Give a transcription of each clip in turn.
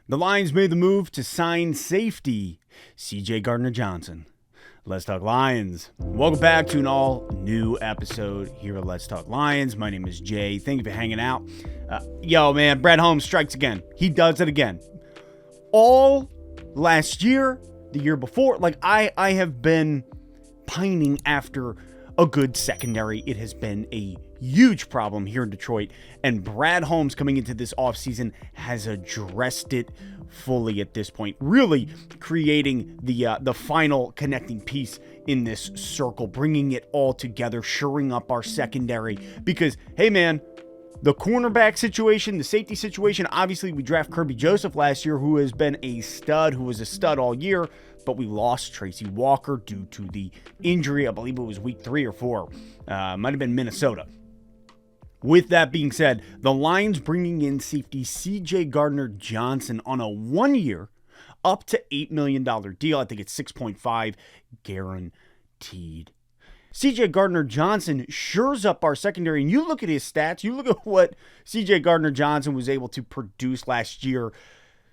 The Lions made the move to sign safety CJ Gardner Johnson. Let's Talk Lions. Welcome back to an all-new episode here at Let's Talk Lions. My name is Jay. Thank you for hanging out. Man, Brad Holmes strikes again. He does it again. All last year, the year before, I have been pining after a good secondary. It has been a huge problem here in Detroit, and Brad Holmes coming into this offseason has addressed it fully at this point, really creating the final connecting piece in this circle, bringing it all together, shoring up our secondary, because, hey man, the cornerback situation, the safety situation, obviously we draft Kirby Joseph last year, who has been a stud, who was a stud all year, but we lost Tracy Walker due to the injury. I believe it was week 3 or 4. Might have been Minnesota. With that being said, the Lions bringing in safety CJ Gardner Johnson on a 1-year, up to $8 million deal. I think it's 6.5 guaranteed. CJ Gardner Johnson shores up our secondary, and you look at his stats, you look at what CJ Gardner Johnson was able to produce last year. It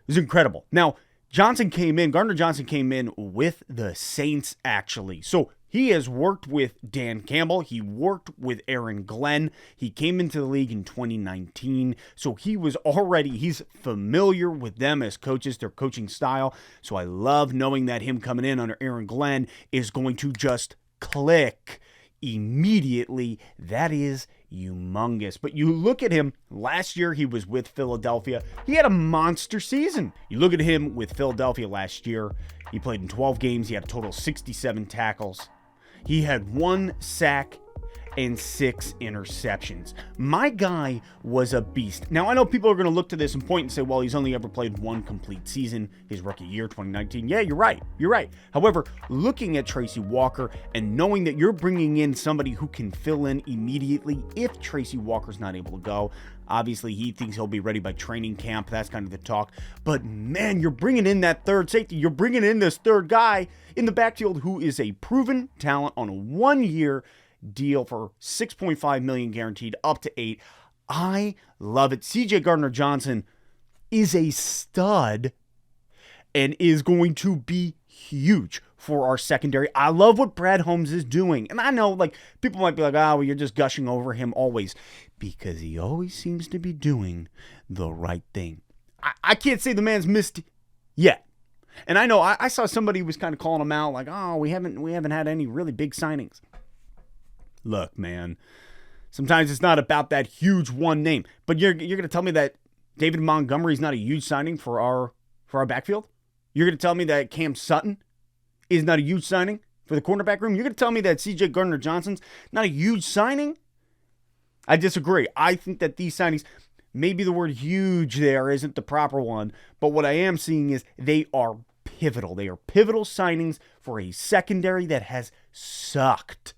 was incredible. Now, Gardner Johnson came in with the Saints, actually. So he has worked with Dan Campbell. He worked with Aaron Glenn. He came into the league in 2019. So he's familiar with them as coaches, their coaching style. So I love knowing that him coming in under Aaron Glenn is going to just click immediately. That is humongous. But you look at him, last year he was with Philadelphia. He had a monster season. You look at him with Philadelphia last year, he played in 12 games. He had a total of 67 tackles. He had 1 sack and 6 interceptions. My guy was a beast. Now, I know people are going to look to this and point and say, well, he's only ever played 1 complete season, his rookie year, 2019. Yeah, you're right. However, looking at Tracy Walker and knowing that you're bringing in somebody who can fill in immediately if Tracy Walker's not able to go, obviously he thinks he'll be ready by training camp. That's kind of the talk. But man, you're bringing in that third safety. You're bringing in this third guy in the backfield who is a proven talent on a 1-year deal for 6.5 million guaranteed, up to 8. I love it. CJ Gardner Johnson is a stud and is going to be huge for our secondary. I love what Brad Holmes is doing. And I know people might be like, well, you're just gushing over him always, because he always seems to be doing the right thing. I can't say the man's missed yet. And I know I saw somebody was kind of calling him out we haven't had any really big signings. Look, man, sometimes it's not about that huge one name, but you're going to tell me that David Montgomery is not a huge signing for our backfield? You're going to tell me that Cam Sutton is not a huge signing for the cornerback room? You're going to tell me that CJ Gardner Johnson's not a huge signing? I disagree. I think that these signings, maybe the word huge there isn't the proper one, but what I am seeing is they are pivotal. They are pivotal signings for a secondary that has sucked.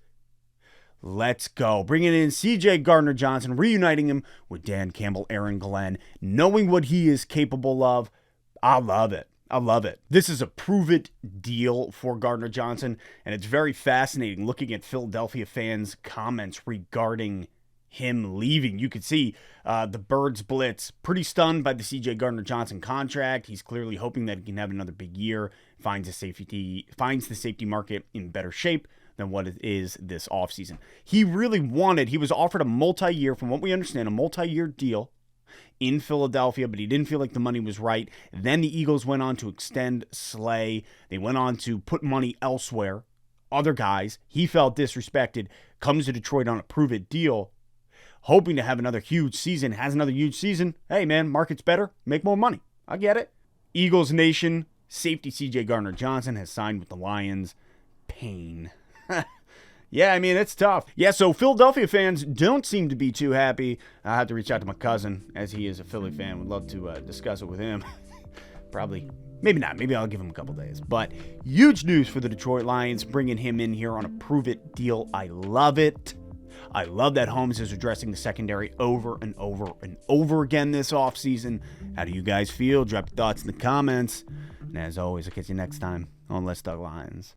Let's go. Bringing in CJ Gardner Johnson, reuniting him with Dan Campbell, Aaron Glenn, knowing what he is capable of. I love it. This is a prove-it deal for Gardner Johnson, and it's very fascinating looking at Philadelphia fans' comments regarding him leaving. You could see the Birds Blitz pretty stunned by the CJ Gardner Johnson contract. He's clearly hoping that he can have another big year, finds the safety market in better shape than what it is this offseason. He was offered a multi-year, from what we understand, a multi-year deal in Philadelphia, but he didn't feel like the money was right. Then the Eagles went on to extend Slay. They went on to put money elsewhere, other guys. He felt disrespected, comes to Detroit on a prove-it deal, hoping to have another huge season, has another huge season. Hey, man, market's better, make more money. I get it. Eagles Nation, safety CJ Gardner Johnson has signed with the Lions. Pain. Yeah, I mean, it's tough. Yeah, so Philadelphia fans don't seem to be too happy. I have to reach out to my cousin, as he is a Philly fan. Would love to discuss it with him. Probably, maybe not. Maybe I'll give him a couple days. But huge news for the Detroit Lions, bringing him in here on a prove-it deal. I love it. I love that Holmes is addressing the secondary over and over and over again this offseason. How do you guys feel? Drop your thoughts in the comments. And as always, I'll catch you next time on Let's Talk Lions.